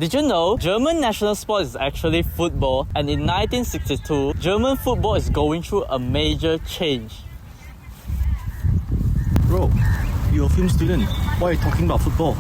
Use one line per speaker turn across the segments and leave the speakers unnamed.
Did you know German national sport is actually football, and in 1962, German football is going through a major change.
Bro, you're a film student. Why are you talking about football?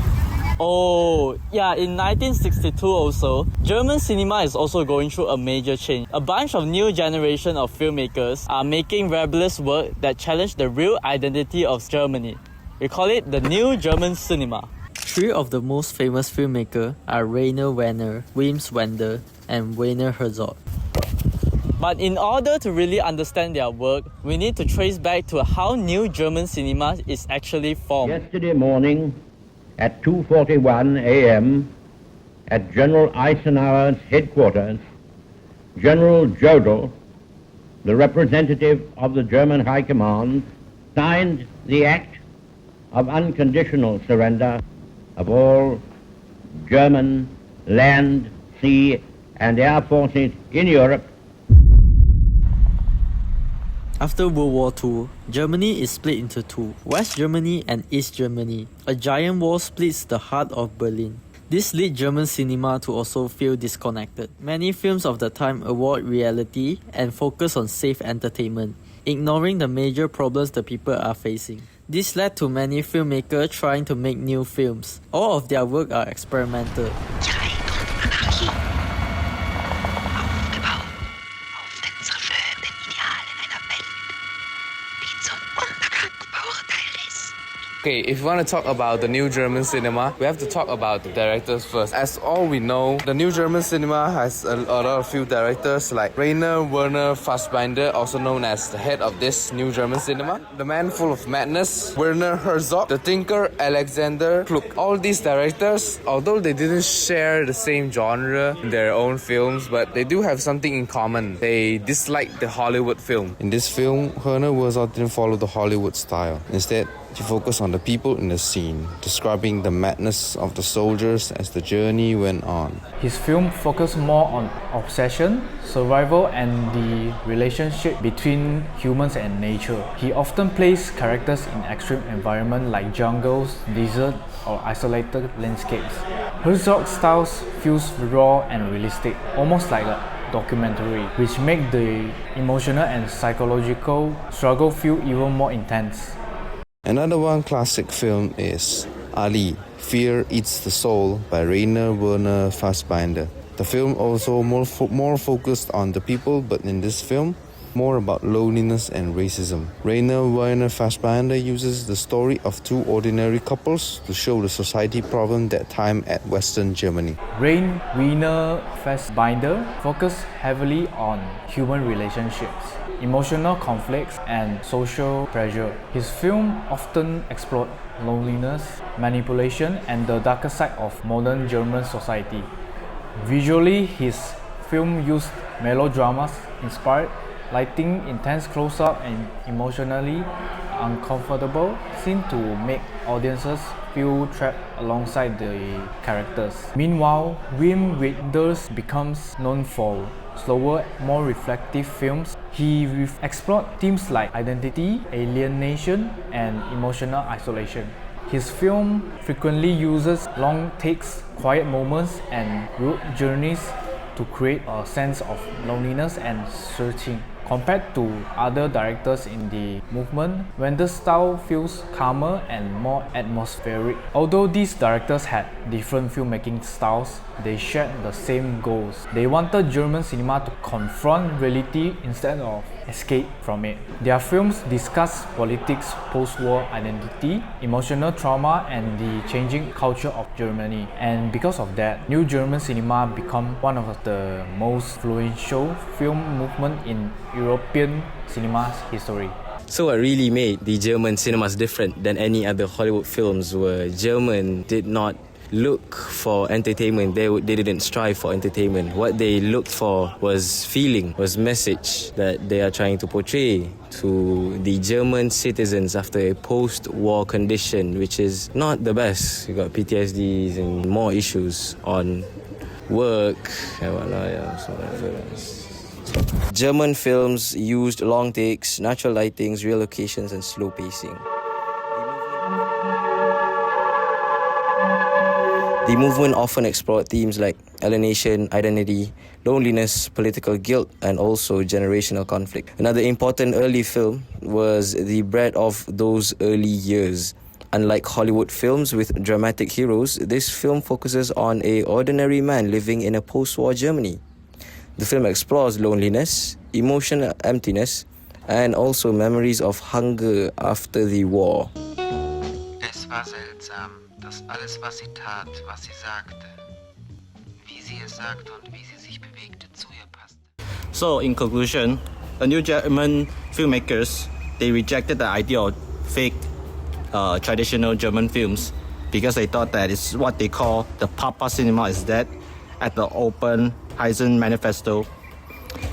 Oh, yeah, in 1962 also, German cinema is also going through a major change. A bunch of new generation of filmmakers are making rebellious work that challenge the real identity of Germany. We call it the New German Cinema. Three of the most famous filmmakers are Rainer Werner, Wim Wenders, and Werner Herzog. But in order to really understand their work, we need to trace back to how New German cinema is actually formed.
Yesterday morning at 2:41 a.m. at General Eisenhower's headquarters, General Jodl, the representative of the German High Command, signed the act of unconditional surrender of all German land, sea, and air forces in Europe.
After World War II, Germany is split into two, West Germany and East Germany. A giant wall splits the heart of Berlin. This led German cinema to also feel disconnected. Many films of the time avoid reality and focus on safe entertainment, ignoring the major problems the people are facing. This led to many filmmakers trying to make new films. All of their work are experimental.
Okay, if you want to talk about the New German cinema, we have to talk about the directors first. As all we know, the New German cinema has a lot of few directors like Rainer Werner Fassbinder, also known as the head of this New German cinema. The man full of madness, Werner Herzog, the thinker Alexander Kluck. All these directors, although they didn't share the same genre in their own films, but they do have something in common. They dislike the Hollywood film. In this film, Werner Herzog didn't follow the Hollywood style. Instead, he focused on the people in the scene, describing the madness of the soldiers as the journey went on.
His film focused more on obsession, survival, and the relationship between humans and nature. He often plays characters in extreme environments like jungles, desert, or isolated landscapes. Herzog's style feels raw and realistic, almost like a documentary, which make the emotional and psychological struggle feel even more intense.
Another one classic film is Ali, Fear Eats the Soul by Rainer Werner Fassbinder. The film also more focused on the people, but in this film, more about loneliness and racism. Rainer Werner Fassbinder uses the story of two ordinary couples to show the society problem that time at Western Germany.
Rainer Fassbinder focused heavily on human relationships, emotional conflicts, and social pressure. His film often explored loneliness, manipulation, and the darker side of modern German society. Visually, his film used melodramas inspired lighting, intense close-up, and emotionally uncomfortable scenes to make audiences feel trapped alongside the characters. Meanwhile, Wim Wenders becomes known for slower, more reflective films. He explored themes like identity, alienation, and emotional isolation. His film frequently uses long takes, quiet moments, and road journeys to create a sense of loneliness and searching. Compared to other directors in the movement, Wenders' style feels calmer and more atmospheric. Although these directors had different filmmaking styles, they shared the same goals. They wanted German cinema to confront reality instead of escape from it. Their films discuss politics, post-war identity, emotional trauma, and the changing culture of Germany. And because of that, New German cinema became one of the most influential film movement in European cinema's history.
So what really made the German cinemas different than any other Hollywood films were German did not look for entertainment. They didn't strive for entertainment. What they looked for was feeling, was message that they are trying to portray to the German citizens after a post-war condition, which is not the best. You got PTSDs and more issues on work and whatnot. German films used long takes, natural lightings, real locations, and slow The movement often explored themes like alienation, identity, loneliness, political guilt, and also generational conflict. Another important early film was The Bread of Those Early Years. Unlike Hollywood films with dramatic heroes, this film focuses on an ordinary man living in a post-war Germany. The film explores loneliness, emotional emptiness, and also memories of hunger after the war.
Es war seltsam, dass alles, was sie tat, was sie sagte, wie sie es sagte und wie sie sich bewegte, zu ihr passte.
So, in conclusion, the new German filmmakers, they rejected the idea of fake traditional German films because they thought that it's what they call the Papa cinema is dead at the Open Heisen Manifesto.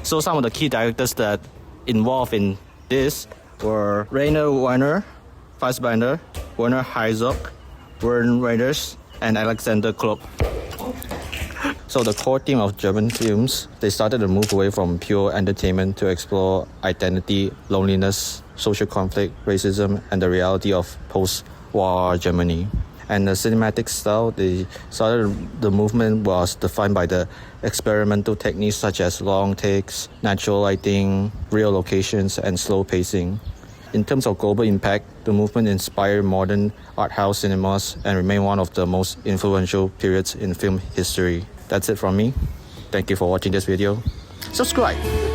So some of the key directors that involved in this were Rainer Werner Fassbinder, Werner Herzog, Werner Reinders, and Alexander Klopp. So the core theme of German films, they started to move away from pure entertainment to explore identity, loneliness, social conflict, racism, and the reality of post-war Germany. And the cinematic style, the movement was defined by the experimental techniques such as long takes, natural lighting, real locations, and slow pacing. In terms of global impact, the movement inspired modern art house cinemas and remained one of the most influential periods in film history. That's it from me. Thank you for watching this video. Subscribe!